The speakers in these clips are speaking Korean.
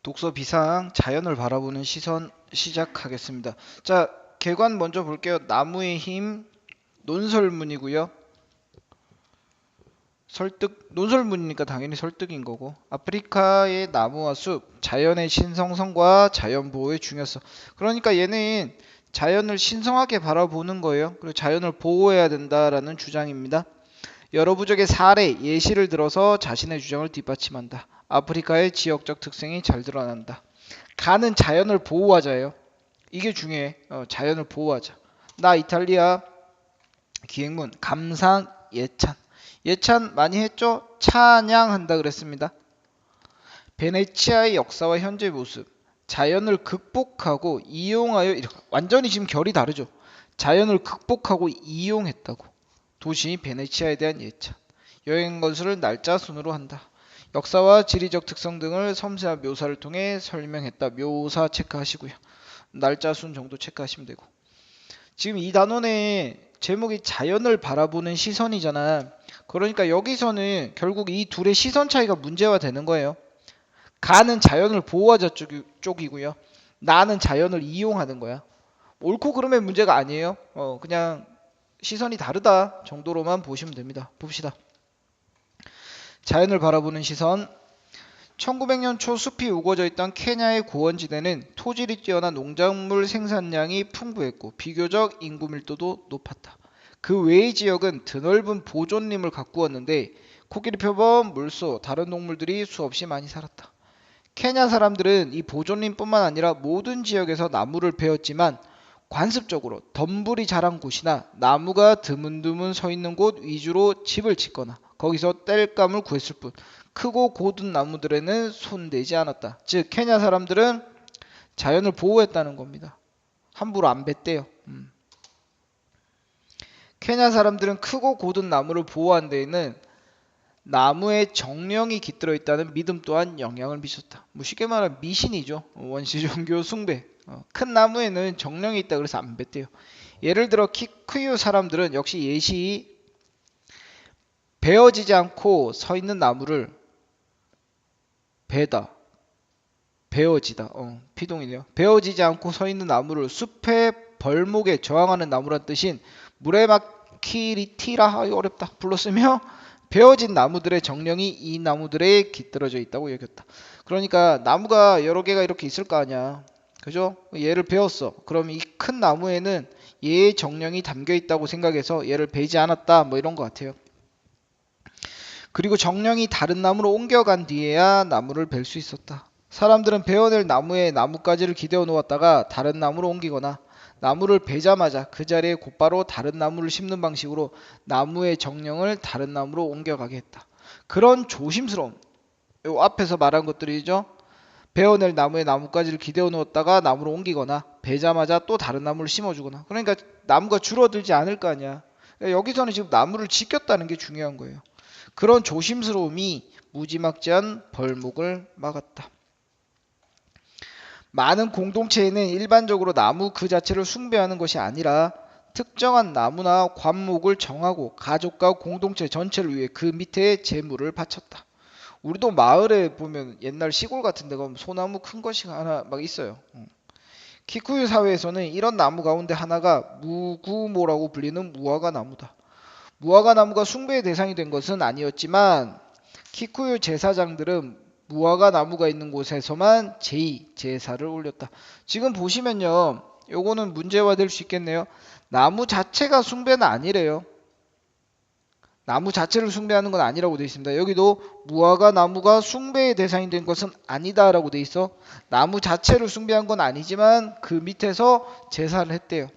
독서 비상 자연을 바라보는 시선 시작하겠습니다. 자, 개관 먼저 볼게요. 나무의 힘 논설문이고요. 설득 논설문이니까 당연히 설득인 거고. 아프리카의 나무와 숲, 자연의 신성성과 자연 보호의 중요성. 그러니까 얘는 자연을 신성하게 바라보는 거예요. 그리고 자연을 보호해야 된다라는 주장입니다. 여러 부족의 사례, 예시를 들어서 자신의 주장을 뒷받침한다. 아프리카의 지역적 특성이 잘 드러난다. 가는 자연을 보호하자예요. 이게 중요해. 자연을 보호하자. 나 이탈리아 기행문 감상 예찬. 예찬 많이 했죠? 찬양한다 그랬습니다. 베네치아의 역사와 현재 모습. 자연을 극복하고 이용하여 완전히 지금 결이 다르죠. 자연을 극복하고 이용했다고. 도시 베네치아에 대한 예찬. 여행 건수를 날짜 순으로 한다. 역사와 지리적 특성 등을 섬세한 묘사를 통해 설명했다. 묘사 체크하시고요. 날짜 순 정도 체크하시면 되고. 지금 이 단원의 제목이 자연을 바라보는 시선이잖아. 그러니까 여기서는 결국 이 둘의 시선 차이가 문제가 되는 거예요. 가는 자연을 보호하자 쪽이고요. 나는 자연을 이용하는 거야. 옳고 그름의 문제가 아니에요. 그냥 시선이 다르다 정도로만 보시면 됩니다. 봅시다. 자연을 바라보는 시선. 1900년 초 숲이 우거져 있던 케냐의 고원지대는 토질이 뛰어난 농작물 생산량이 풍부했고 비교적 인구 밀도도 높았다. 그 외의 지역은 드넓은 보존림을 가꾸었는데 코끼리 표범, 물소, 다른 동물들이 수없이 많이 살았다. 케냐 사람들은 이 보존림뿐만 아니라 모든 지역에서 나무를 베었지만 관습적으로 덤불이 자란 곳이나 나무가 드문드문 서 있는 곳 위주로 집을 짓거나 거기서 땔감을 구했을 뿐 크고 고든 나무들에는 손대지 않았다. 즉 케냐 사람들은 자연을 보호했다는 겁니다. 함부로 안 뱄대요. 케냐 사람들은 크고 고든 나무를 보호한 데에는 나무에 정령이 깃들어 있다는 믿음 또한 영향을 미쳤다. 뭐 쉽게 말하면 미신이죠. 원시 종교 숭배. 큰 나무에는 정령이 있다 그래서 안 뱄대요. 예를 들어 키쿠유 사람들은 역시 예시 베어지지 않고 서 있는 나무를 베다. 베어지다. 피동이네요. 베어지지 않고 서 있는 나무를 숲의 벌목에 저항하는 나무란 뜻인 무레마키리티라 어렵다. 불렀으며 베어진 나무들의 정령이 이 나무들에 깃들어져 있다고 여겼다. 그러니까 나무가 여러 개가 이렇게 있을 거 아니야. 그죠? 얘를 베었어. 그럼 이 큰 나무에는 얘의 정령이 담겨 있다고 생각해서 얘를 베지 않았다. 뭐 이런 것 같아요. 그리고 정령이 다른 나무로 옮겨간 뒤에야 나무를 벨 수 있었다. 사람들은 베어낼 나무에 나뭇가지를 기대어 놓았다가 다른 나무로 옮기거나 나무를 베자마자 그 자리에 곧바로 다른 나무를 심는 방식으로 나무의 정령을 다른 나무로 옮겨가게 했다. 그런 조심스러움, 요 앞에서 말한 것들이죠. 베어낼 나무에 나뭇가지를 기대어 놓았다가 나무로 옮기거나 베자마자 또 다른 나무를 심어주거나 그러니까 나무가 줄어들지 않을 거 아니야. 그러니까 여기서는 지금 나무를 지켰다는 게 중요한 거예요. 그런 조심스러움이 무지막지한 벌목을 막았다. 많은 공동체에는 일반적으로 나무 그 자체를 숭배하는 것이 아니라 특정한 나무나 관목을 정하고 가족과 공동체 전체를 위해 그 밑에 재물을 바쳤다. 우리도 마을에 보면 옛날 시골 같은 데 가면 소나무 큰 것이 하나 막 있어요. 키쿠유 사회에서는 이런 나무 가운데 하나가 무구모라고 불리는 무화과 나무다. 무화과 나무가 숭배의 대상이 된 것은 아니었지만 키쿠유 제사장들은 무화과 나무가 있는 곳에서만 제사를 올렸다. 지금 보시면요. 요거는 문제화 될 수 있겠네요. 나무 자체가 숭배는 아니래요. 나무 자체를 숭배하는 건 아니라고 되어 있습니다. 여기도 무화과 나무가 숭배의 대상이 된 것은 아니다라고 되어 있어. 나무 자체를 숭배한 건 아니지만 그 밑에서 제사를 했대요.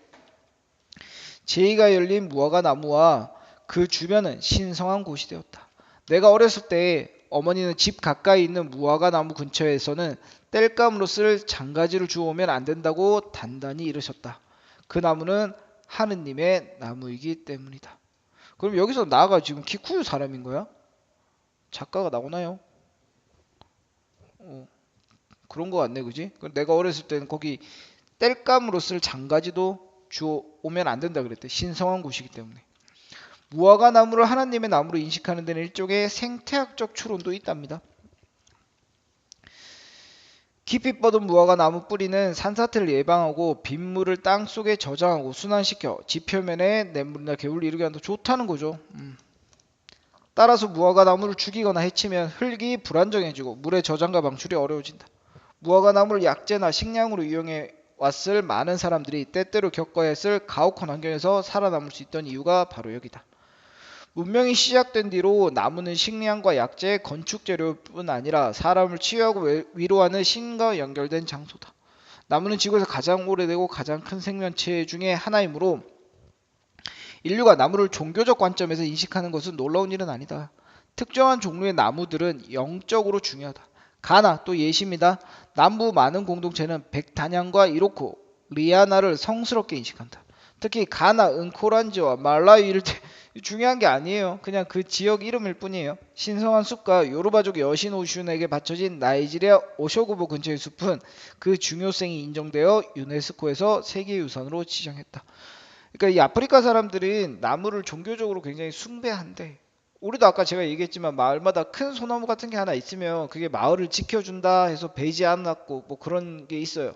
제의가 열린 무화과 나무와 그 주변은 신성한 곳이 되었다. 내가 어렸을 때 어머니는 집 가까이 있는 무화과 나무 근처에서는 땔감으로 쓸 장가지를 주워오면 안 된다고 단단히 이르셨다. 그 나무는 하느님의 나무이기 때문이다. 그럼 여기서 나가 지금 키쿠유 사람인 거야? 작가가 나오나요? 그런 거 같네, 그지? 내가 어렸을 때는 거기 땔감으로 쓸 장가지도 주워오면 안 된다 그랬대. 신성한 곳이기 때문에. 무화과 나무를 하나님의 나무로 인식하는 데는 일종의 생태학적 추론도 있답니다. 깊이 뻗은 무화과 나무 뿌리는 산사태를 예방하고 빗물을 땅 속에 저장하고 순환시켜 지표면에 냇물이나 개울을 이루게 한다. 좋다는 거죠. 따라서 무화과 나무를 죽이거나 해치면 흙이 불안정해지고 물의 저장과 방출이 어려워진다. 무화과 나무를 약재나 식량으로 이용해 왔을 많은 사람들이 때때로 겪어야 했을 가혹한 환경에서 살아남을 수 있던 이유가 바로 여기다. 문명이 시작된 뒤로 나무는 식량과 약재, 건축 재료뿐 아니라 사람을 치유하고 위로하는 신과 연결된 장소다. 나무는 지구에서 가장 오래되고 가장 큰 생명체 중에 하나이므로 인류가 나무를 종교적 관점에서 인식하는 것은 놀라운 일은 아니다. 특정한 종류의 나무들은 영적으로 중요하다. 가나 또 예시입니다. 남부 많은 공동체는 백단양과 이로코, 리아나를 성스럽게 인식한다. 특히 가나, 은코란지와 말라유 일대 중요한 게 아니에요. 그냥 그 지역 이름일 뿐이에요. 신성한 숲과 요르바족 여신 오슌에게 바쳐진 나이지리아 오쇼구보 근처의 숲은 그 중요성이 인정되어 유네스코에서 세계유산으로 지정했다. 그러니까 이 아프리카 사람들은 나무를 종교적으로 굉장히 숭배한대. 우리도 아까 제가 얘기했지만 마을마다 큰 소나무 같은 게 하나 있으면 그게 마을을 지켜준다 해서 베지 않았고 뭐 그런 게 있어요.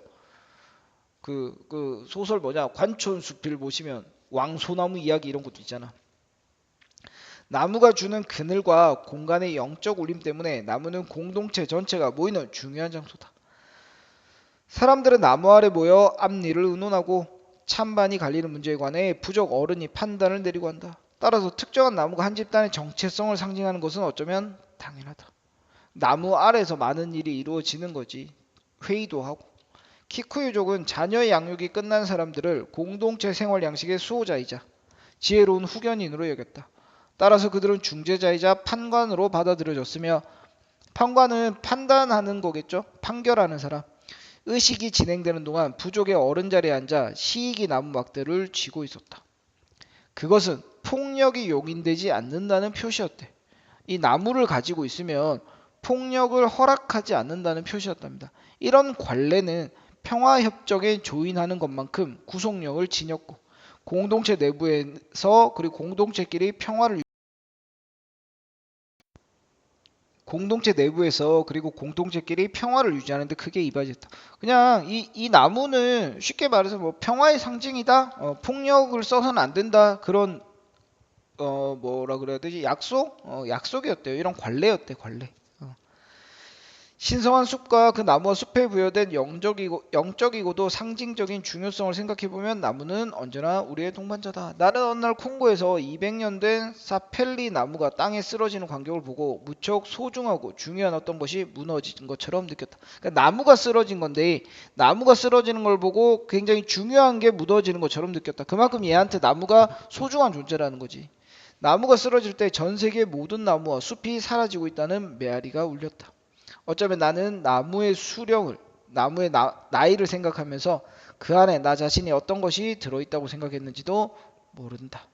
그 소설 뭐냐 관촌수필 보시면 왕소나무 이야기 이런 것도 있잖아. 나무가 주는 그늘과 공간의 영적 울림 때문에 나무는 공동체 전체가 모이는 중요한 장소다. 사람들은 나무 아래 모여 앞일을 의논하고 찬반이 갈리는 문제에 관해 부족 어른이 판단을 내리고 한다. 따라서 특정한 나무가 한 집단의 정체성을 상징하는 것은 어쩌면 당연하다. 나무 아래에서 많은 일이 이루어지는 거지. 회의도 하고. 키쿠유족은 자녀의 양육이 끝난 사람들을 공동체 생활 양식의 수호자이자 지혜로운 후견인으로 여겼다. 따라서 그들은 중재자이자 판관으로 받아들여졌으며 판관은 판단하는 거겠죠. 판결하는 사람. 의식이 진행되는 동안 부족의 어른 자리에 앉아 시익이 나무 막대를 쥐고 있었다. 그것은 폭력이 용인되지 않는다는 표시였대. 이 나무를 가지고 있으면 폭력을 허락하지 않는다는 표시였답니다. 이런 관례는 평화협정에 조인하는 것만큼 구속력을 지녔고 공동체 내부에서 그리고 공동체끼리 평화를 공동체 내부에서 그리고 공동체끼리 평화를 유지하는데 크게 이바지했다. 그냥 이 나무는 쉽게 말해서 뭐 평화의 상징이다. 폭력을 써서는 안 된다. 그런 뭐라 그래야 되지? 약속이었대요. 이런 관례였대, 관례. 신성한 숲과 그 나무와 숲에 부여된 영적이고도 상징적인 중요성을 생각해보면 나무는 언제나 우리의 동반자다. 나는 어느 날 콩고에서 200년 된 사펠리 나무가 땅에 쓰러지는 광경을 보고 무척 소중하고 중요한 어떤 것이 무너진 것처럼 느꼈다. 그러니까 나무가 쓰러진 건데 나무가 쓰러지는 걸 보고 굉장히 중요한 게 무너지는 것처럼 느꼈다. 그만큼 얘한테 나무가 소중한 존재라는 거지. 나무가 쓰러질 때 전 세계 모든 나무와 숲이 사라지고 있다는 메아리가 울렸다. 어쩌면 나는 나무의 수령을, 나무의 나이를 생각하면서 그 안에 나 자신이 어떤 것이 들어있다고 생각했는지도 모른다.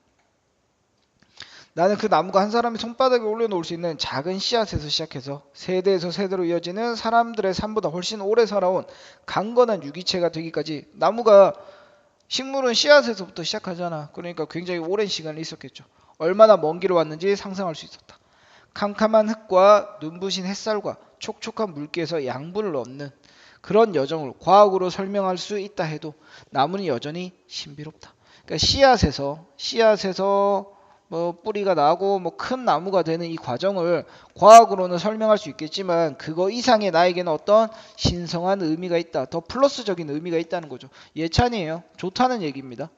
나는 그 나무가 한 사람의 손바닥에 올려놓을 수 있는 작은 씨앗에서 시작해서 세대에서 세대로 이어지는 사람들의 삶보다 훨씬 오래 살아온 강건한 유기체가 되기까지 나무가 식물은 씨앗에서부터 시작하잖아. 그러니까 굉장히 오랜 시간이 있었겠죠. 얼마나 먼 길을 왔는지 상상할 수 있었다. 캄캄한 흙과 눈부신 햇살과 촉촉한 물기에서 양분을 얻는 그런 여정을 과학으로 설명할 수 있다 해도 나무는 여전히 신비롭다. 그러니까 씨앗에서 뭐 뿌리가 나고 뭐 큰 나무가 되는 이 과정을 과학으로는 설명할 수 있겠지만 그거 이상의 나에게는 어떤 신성한 의미가 있다. 더 플러스적인 의미가 있다는 거죠. 예찬이에요. 좋다는 얘기입니다.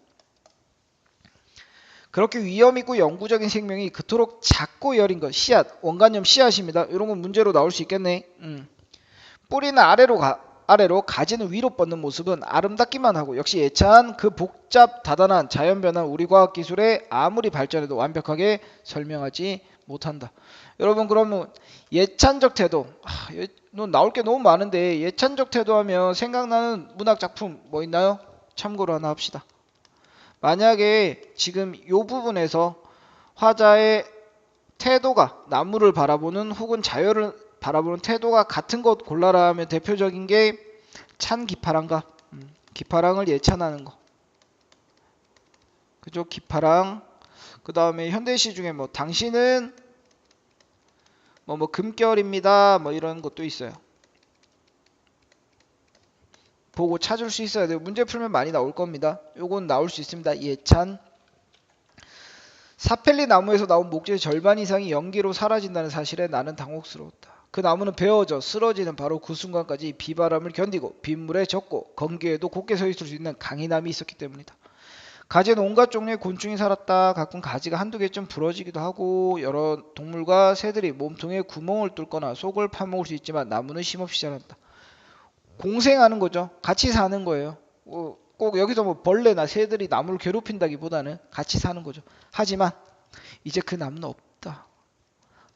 그렇게 위험있고 영구적인 생명이 그토록 작고 여린 것, 씨앗, 원관념 씨앗입니다. 이런 건 문제로 나올 수 있겠네. 뿌리는 아래로 가지는 위로 뻗는 모습은 아름답기만 하고 역시 예찬 그 복잡 다단한 자연변화 우리 과학기술에 아무리 발전해도 완벽하게 설명하지 못한다. 여러분 그러면 예찬적 태도, 나올 게 너무 많은데 예찬적 태도하면 생각나는 문학작품 뭐 있나요? 참고로 하나 합시다. 만약에 지금 이 부분에서 화자의 태도가 나무를 바라보는 혹은 자연을 바라보는 태도가 같은 것 골라라 하면 대표적인 게 찬 기파랑가 기파랑을 예찬하는 거 그죠? 기파랑 그 다음에 현대시 중에 뭐 당신은 뭐 금결입니다 뭐 이런 것도 있어요. 보고 찾을 수 있어야 돼요. 문제 풀면 많이 나올 겁니다. 요건 나올 수 있습니다. 예찬. 사펠리 나무에서 나온 목재의 절반 이상이 연기로 사라진다는 사실에 나는 당혹스러웠다. 그 나무는 베어져 쓰러지는 바로 그 순간까지 비바람을 견디고 빗물에 젖고 건기에도 곧게 서 있을 수 있는 강인함이 있었기 때문이다. 가지에는 온갖 종류의 곤충이 살았다. 가끔 가지가 한두 개쯤 부러지기도 하고 여러 동물과 새들이 몸통에 구멍을 뚫거나 속을 파먹을 수 있지만 나무는 쉼없이 자란다. 공생하는 거죠. 같이 사는 거예요. 꼭 여기서 뭐 벌레나 새들이 나무를 괴롭힌다기보다는 같이 사는 거죠. 하지만 이제 그 나무는 없다.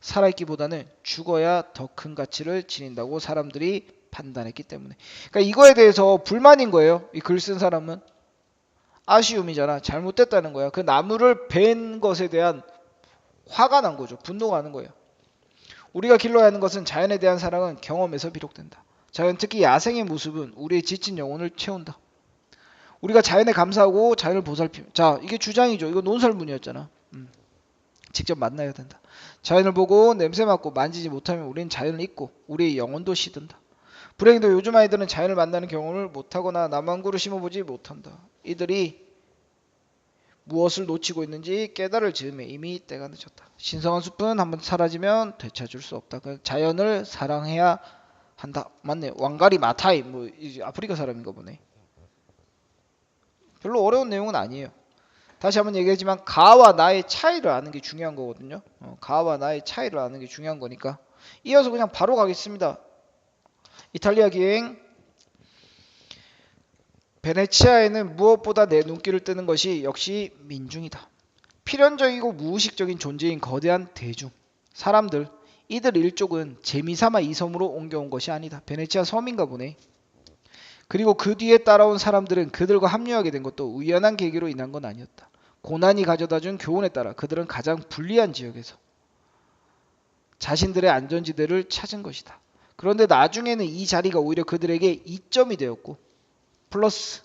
살아있기보다는 죽어야 더 큰 가치를 지닌다고 사람들이 판단했기 때문에. 그러니까 이거에 대해서 불만인 거예요. 이 글 쓴 사람은. 아쉬움이잖아. 잘못됐다는 거야. 그 나무를 벤 것에 대한 화가 난 거죠. 분노가 나는 거예요. 우리가 길러야 하는 것은 자연에 대한 사랑은 경험에서 비롯된다. 자연, 특히 야생의 모습은 우리의 지친 영혼을 채운다. 우리가 자연에 감사하고 자연을 보살피며. 자, 이게 주장이죠. 이거 논설문이었잖아. 직접 만나야 된다. 자연을 보고 냄새 맡고 만지지 못하면 우리는 자연을 잊고 우리의 영혼도 시든다. 불행히도 요즘 아이들은 자연을 만나는 경험을 못하거나 나무한그루 심어보지 못한다. 이들이 무엇을 놓치고 있는지 깨달을 즈음에 이미 때가 늦었다. 신성한 숲은 한번 사라지면 되찾을 수 없다. 자연을 사랑해야 한다. 맞네. 왕가리 마타이 뭐 아프리카 사람인가 보네. 별로 어려운 내용은 아니에요. 다시 한번 얘기하지만 가와 나의 차이를 아는 게 중요한 거거든요. 가와 나의 차이를 아는 게 중요한 거니까. 이어서 그냥 바로 가겠습니다. 이탈리아 기행. 베네치아에는 무엇보다 내 눈길을 뜨는 것이 역시 민중이다. 필연적이고 무의식적인 존재인 거대한 대중, 사람들, 이들 일족은 재미삼아 이 섬으로 옮겨온 것이 아니다. 베네치아 섬인가 보네. 그리고 그 뒤에 따라온 사람들은 그들과 합류하게 된 것도 우연한 계기로 인한 건 아니었다. 고난이 가져다준 교훈에 따라 그들은 가장 불리한 지역에서 자신들의 안전지대를 찾은 것이다. 그런데 나중에는 이 자리가 오히려 그들에게 이점이 되었고 플러스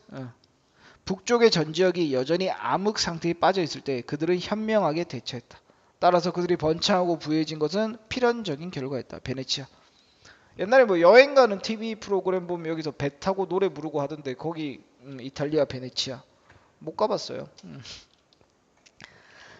북쪽의 전 지역이 여전히 암흑 상태에 빠져 있을 때 그들은 현명하게 대처했다. 따라서 그들이 번창하고 부유해진 것은 필연적인 결과였다. 베네치아. 옛날에 뭐 여행 가는 TV 프로그램 보면 여기서 배 타고 노래 부르고 하던데 거기 이탈리아 베네치아 못 가봤어요.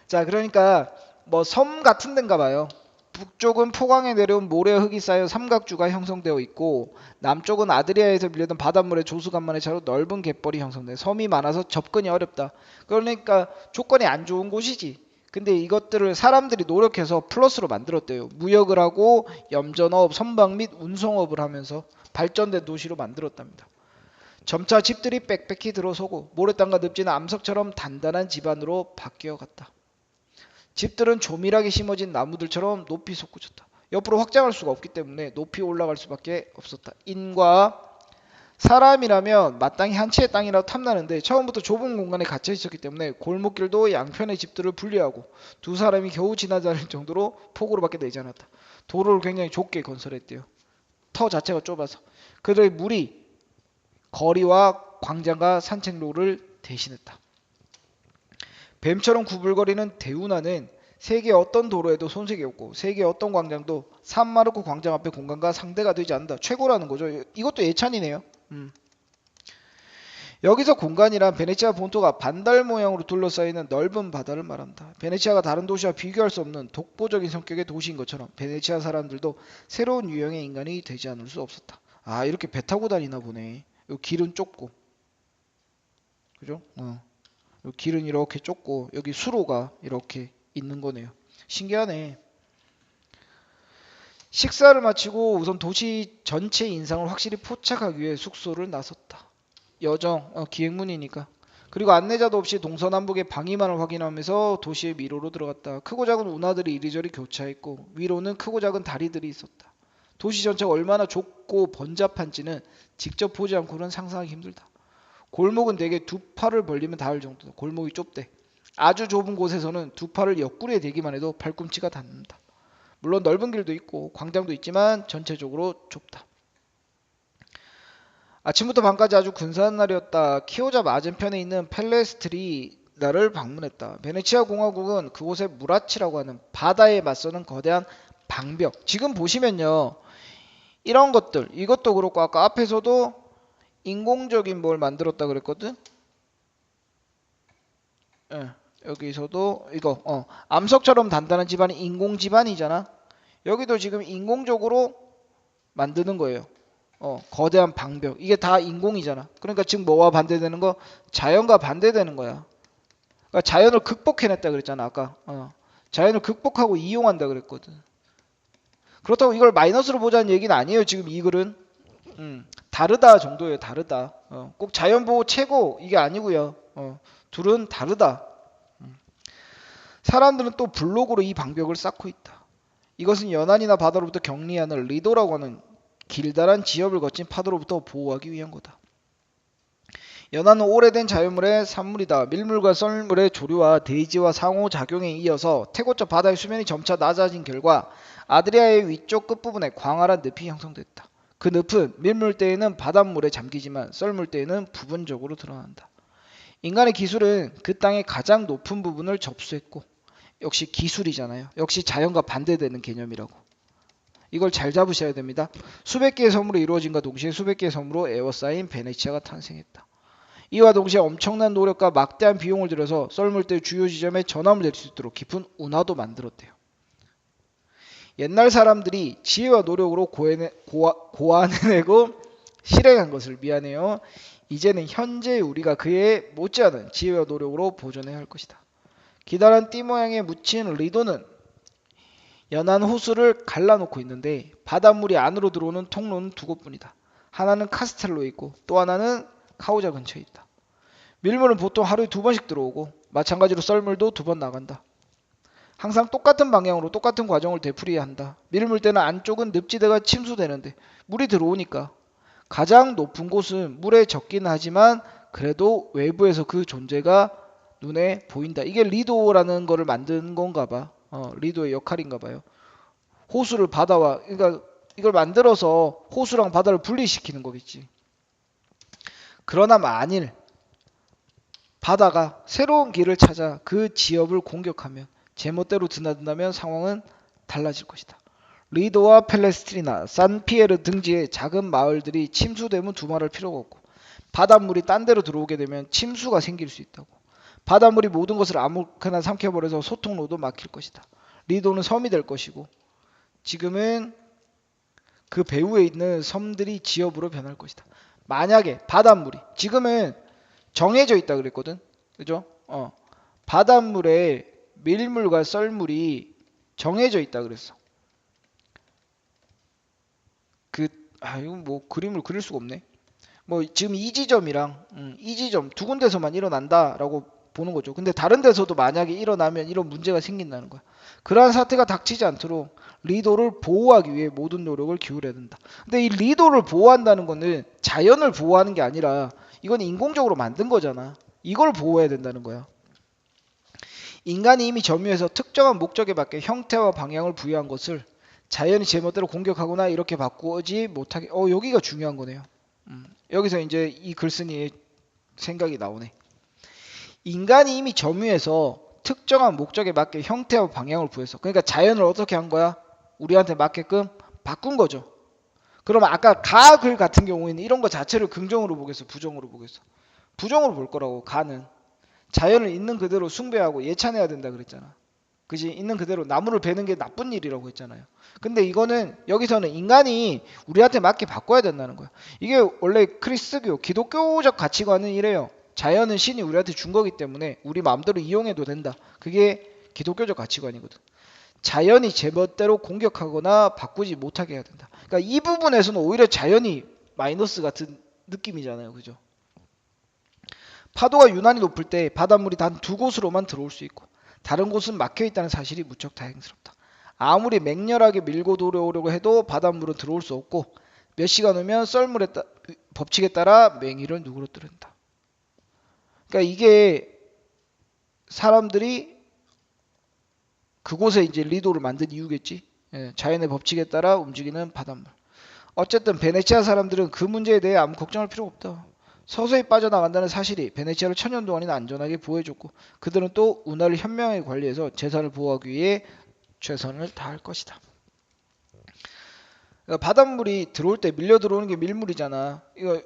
자, 그러니까 뭐 섬 같은 데인가 봐요. 북쪽은 포강에 내려온 모래와 흙이 쌓여 삼각주가 형성되어 있고 남쪽은 아드리아에서 밀려든 바닷물의 조수간만의 차로 넓은 갯벌이 형성돼 섬이 많아서 접근이 어렵다. 그러니까 조건이 안 좋은 곳이지. 근데 이것들을 사람들이 노력해서 플러스로 만들었대요. 무역을 하고 염전업, 선박 및 운송업을 하면서 발전된 도시로 만들었답니다. 점차 집들이 빽빽히 들어서고 모래땅과 늪지는 암석처럼 단단한 집안으로 바뀌어갔다. 집들은 조밀하게 심어진 나무들처럼 높이 솟구쳤다. 옆으로 확장할 수가 없기 때문에 높이 올라갈 수밖에 없었다. 인과 사람이라면 마땅히 한 채의 땅이라도 탐나는데 처음부터 좁은 공간에 갇혀 있었기 때문에 골목길도 양편의 집들을 분리하고 두 사람이 겨우 지나다닐 정도로 폭으로밖에 내지 않았다. 도로를 굉장히 좁게 건설했대요. 터 자체가 좁아서. 그들의 물이 거리와 광장과 산책로를 대신했다. 뱀처럼 구불거리는 대운하는 세계 어떤 도로에도 손색이 없고 세계 어떤 광장도 산마르코 광장 앞의 공간과 상대가 되지 않는다. 최고라는 거죠. 이것도 예찬이네요. 여기서 공간이란 베네치아 본토가 반달 모양으로 둘러싸이는 넓은 바다를 말한다. 베네치아가 다른 도시와 비교할 수 없는 독보적인 성격의 도시인 것처럼 베네치아 사람들도 새로운 유형의 인간이 되지 않을 수 없었다. 아, 이렇게 배 타고 다니나 보네. 요 길은 좁고. 그죠? 길은 이렇게 좁고 여기 수로가 이렇게 있는 거네요. 신기하네. 식사를 마치고 우선 도시 전체 인상을 확실히 포착하기 위해 숙소를 나섰다. 여정, 기행문이니까. 그리고 안내자도 없이 동서남북의 방위만을 확인하면서 도시의 미로로 들어갔다. 크고 작은 운하들이 이리저리 교차했고 위로는 크고 작은 다리들이 있었다. 도시 전체가 얼마나 좁고 번잡한지는 직접 보지 않고는 상상하기 힘들다. 골목은 대개 두 팔을 벌리면 닿을 정도다. 골목이 좁대. 아주 좁은 곳에서는 두 팔을 옆구리에 대기만 해도 팔꿈치가 닿는다. 물론 넓은 길도 있고 광장도 있지만 전체적으로 좁다. 아침부터 밤까지 아주 근사한 날이었다. 키오자 맞은편에 있는 펠레스트리나를 방문했다. 베네치아 공화국은 그곳에 무라치라고 하는 바다에 맞서는 거대한 방벽. 지금 보시면요. 이런 것들, 이것도 그렇고 아까 앞에서도 인공적인 뭘 만들었다 그랬거든. 예, 여기서도 이거 암석처럼 단단한 집안이 인공 집안이잖아. 여기도 지금 인공적으로 만드는 거예요. 거대한 방벽. 이게 다 인공이잖아. 그러니까 지금 뭐와 반대되는 거? 자연과 반대되는 거야. 그러니까 자연을 극복해냈다 그랬잖아, 아까. 자연을 극복하고 이용한다 그랬거든. 그렇다고 이걸 마이너스로 보자는 얘기는 아니에요, 지금 이 글은. 다르다 정도예요, 다르다. 꼭 자연 보호 최고 이게 아니고요. 둘은 다르다. 사람들은 또 블록으로 이 방벽을 쌓고 있다. 이것은 연안이나 바다로부터 격리하는 리도라고 하는 길다란 지역을 거친 파도로부터 보호하기 위한 거다. 연안은 오래된 자연물의 산물이다. 밀물과 썰물의 조류와 대지와 상호작용에 이어서 태고적 바다의 수면이 점차 낮아진 결과 아드리아의 위쪽 끝부분에 광활한 늪이 형성됐다. 그 늪은 밀물 때에는 바닷물에 잠기지만 썰물 때에는 부분적으로 드러난다. 인간의 기술은 그 땅의 가장 높은 부분을 접수했고, 역시 기술이잖아요. 역시 자연과 반대되는 개념이라고. 이걸 잘 잡으셔야 됩니다. 수백 개의 섬으로 이루어진과 동시에 수백 개의 섬으로 에워싸인 베네치아가 탄생했다. 이와 동시에 엄청난 노력과 막대한 비용을 들여서 썰물대 주요 지점에 전함을 낼 수 있도록 깊은 운하도 만들었대요. 옛날 사람들이 지혜와 노력으로 고안해내고 실행한 것을 미안해요. 이제는 현재 우리가 그에 못지않은 지혜와 노력으로 보존해야 할 것이다. 기다란 띠 모양의 묻힌 리도는 연안 호수를 갈라놓고 있는데 바닷물이 안으로 들어오는 통로는 두 곳뿐이다. 하나는 카스텔로에 있고 또 하나는 카우자 근처에 있다. 밀물은 보통 하루에 2번씩 들어오고 마찬가지로 썰물도 2번 나간다. 항상 똑같은 방향으로 똑같은 과정을 되풀이해야 한다. 밀물 때는 안쪽은 늪지대가 침수되는데 물이 들어오니까 가장 높은 곳은 물에 젖기는 하지만 그래도 외부에서 그 존재가 눈에 보인다. 이게 리도라는 거를 만든 건가 봐. 리도의 역할인가 봐요. 호수를 바다와 그러니까 이걸 만들어서 호수랑 바다를 분리시키는 거겠지. 그러나 만일 바다가 새로운 길을 찾아 그 지역을 공격하면 제멋대로 드나든다면 상황은 달라질 것이다. 리도와 펠레스트리나, 산피에르 등지의 작은 마을들이 침수되면 두말할 필요가 없고 바닷물이 딴 데로 들어오게 되면 침수가 생길 수 있다고. 바닷물이 모든 것을 아무렇게나 삼켜버려서 소통로도 막힐 것이다. 리도는 섬이 될 것이고 지금은 그 배후에 있는 섬들이 지역으로 변할 것이다. 만약에 바닷물이 지금은 정해져 있다 그랬거든. 그죠? 바닷물에 밀물과 썰물이 정해져 있다 그랬어. 이거 뭐 그림을 그릴 수가 없네. 뭐 지금 이 지점이랑 이 지점 두 군데서만 일어난다라고 보는 거죠. 근데 다른 데서도 만약에 일어나면 이런 문제가 생긴다는 거야. 그러한 사태가 닥치지 않도록 리도를 보호하기 위해 모든 노력을 기울여야 된다. 근데 이 리도를 보호한다는 거는 자연을 보호하는 게 아니라 이건 인공적으로 만든 거잖아. 이걸 보호해야 된다는 거야. 인간이 이미 점유해서 특정한 목적에 맞게 형태와 방향을 부여한 것을 자연이 제멋대로 공격하거나 이렇게 바꾸지 못하게. 여기가 중요한 거네요. 여기서 이제 이 글쓴이의 생각이 나오네. 인간이 이미 점유해서 특정한 목적에 맞게 형태와 방향을 부여했어. 그러니까 자연을 어떻게 한 거야? 우리한테 맞게끔 바꾼 거죠. 그러면 아까 가글 같은 경우에는 이런 거 자체를 긍정으로 보겠어, 부정으로 보겠어? 부정으로 볼 거라고. 가는 자연을 있는 그대로 숭배하고 예찬해야 된다 그랬잖아. 그지? 있는 그대로 나무를 베는 게 나쁜 일이라고 했잖아요. 근데 이거는 여기서는 인간이 우리한테 맞게 바꿔야 된다는 거야. 이게 원래 크리스교, 기독교적 가치관은 이래요. 자연은 신이 우리한테 준 거기 때문에 우리 마음대로 이용해도 된다. 그게 기독교적 가치관이거든. 자연이 제멋대로 공격하거나 바꾸지 못하게 해야 된다. 그러니까 이 부분에서는 오히려 자연이 마이너스 같은 느낌이잖아요. 그죠? 파도가 유난히 높을 때 바닷물이 단 2곳으로만 들어올 수 있고 다른 곳은 막혀 있다는 사실이 무척 다행스럽다. 아무리 맹렬하게 밀고 들어오려고 해도 바닷물은 들어올 수 없고 몇 시간 후면 썰물의 법칙에 따라 맹위를 누그러뜨린다. 그러니까 이게 사람들이 그곳에 이제 리도를 만든 이유겠지. 자연의 법칙에 따라 움직이는 바닷물. 어쨌든 베네치아 사람들은 그 문제에 대해 아무 걱정할 필요가 없다. 서서히 빠져나간다는 사실이 베네치아를 천년 동안이나 안전하게 보호해줬고 그들은 또 운하를 현명하게 관리해서 재산을 보호하기 위해 최선을 다할 것이다. 그러니까 바닷물이 들어올 때 밀려 들어오는 게 밀물이잖아. 이거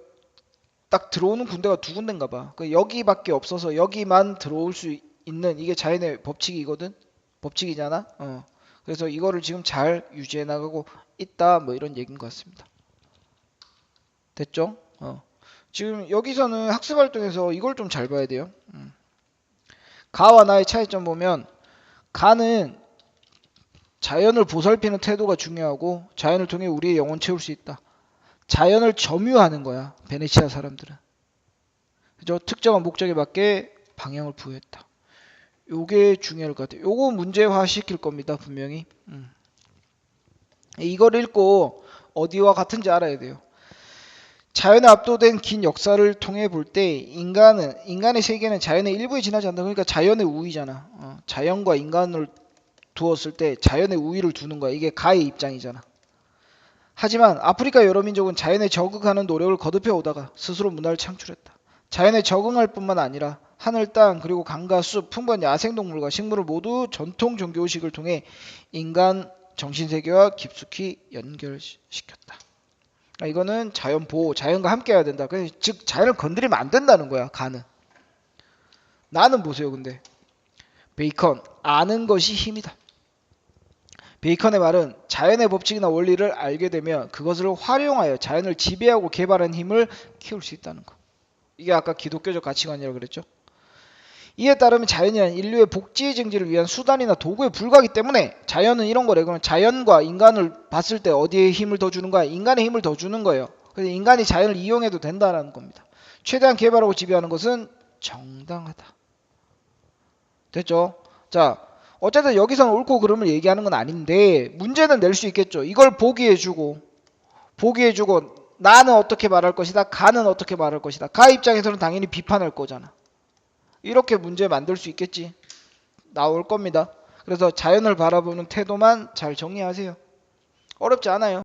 딱 들어오는 군대가 두 군데인가 봐. 그 여기밖에 없어서 여기만 들어올 수 있는 이게 자연의 법칙이거든. 법칙이잖아. 그래서 이거를 지금 잘 유지해 나가고 있다. 뭐 이런 얘기인 것 같습니다. 됐죠? 지금 여기서는 학습 활동에서 이걸 좀 잘 봐야 돼요. 가와 나의 차이점 보면 가는 자연을 보살피는 태도가 중요하고 자연을 통해 우리의 영혼 채울 수 있다. 자연을 점유하는 거야. 베네치아 사람들은. 그죠? 특정한 목적에 맞게 방향을 부여했다. 요게 중요할 것 같아요. 요거 문제화 시킬 겁니다. 분명히. 이걸 읽고 어디와 같은지 알아야 돼요. 자연에 압도된 긴 역사를 통해 볼 때 인간의 세계는 자연의 일부에 지나지 않는다. 그러니까 자연의 우위잖아. 자연과 인간을 두었을 때 자연의 우위를 두는 거야. 이게 가의 입장이잖아. 하지만 아프리카 여러 민족은 자연에 적응하는 노력을 거듭해 오다가 스스로 문화를 창출했다. 자연에 적응할 뿐만 아니라 하늘, 땅, 그리고 강과 숲, 풍부한 야생동물과 식물을 모두 전통 종교의식을 통해 인간 정신세계와 깊숙이 연결시켰다. 이거는 자연 보호, 자연과 함께 해야 된다. 즉 자연을 건드리면 안 된다는 거야. 가는. 나는 보세요. 근데 베이컨, 아는 것이 힘이다. 베이컨의 말은 자연의 법칙이나 원리를 알게 되면 그것을 활용하여 자연을 지배하고 개발하는 힘을 키울 수 있다는 거. 이게 아까 기독교적 가치관이라고 그랬죠. 이에 따르면 자연이란 인류의 복지 증진을 위한 수단이나 도구에 불과하기 때문에 자연은 이런 거래. 그럼 자연과 인간을 봤을 때 어디에 힘을 더 주는 거야? 인간의 힘을 더 주는 거예요. 그래서 인간이 자연을 이용해도 된다는 겁니다. 최대한 개발하고 지배하는 것은 정당하다. 됐죠? 자, 어쨌든 여기서는 옳고 그름을 얘기하는 건 아닌데 문제는 낼 수 있겠죠. 이걸 보기해주고 나는 어떻게 말할 것이다. 가는 어떻게 말할 것이다. 가 입장에서는 당연히 비판할 거잖아. 이렇게 문제 만들 수 있겠지. 나올 겁니다. 그래서 자연을 바라보는 태도만 잘 정리하세요. 어렵지 않아요.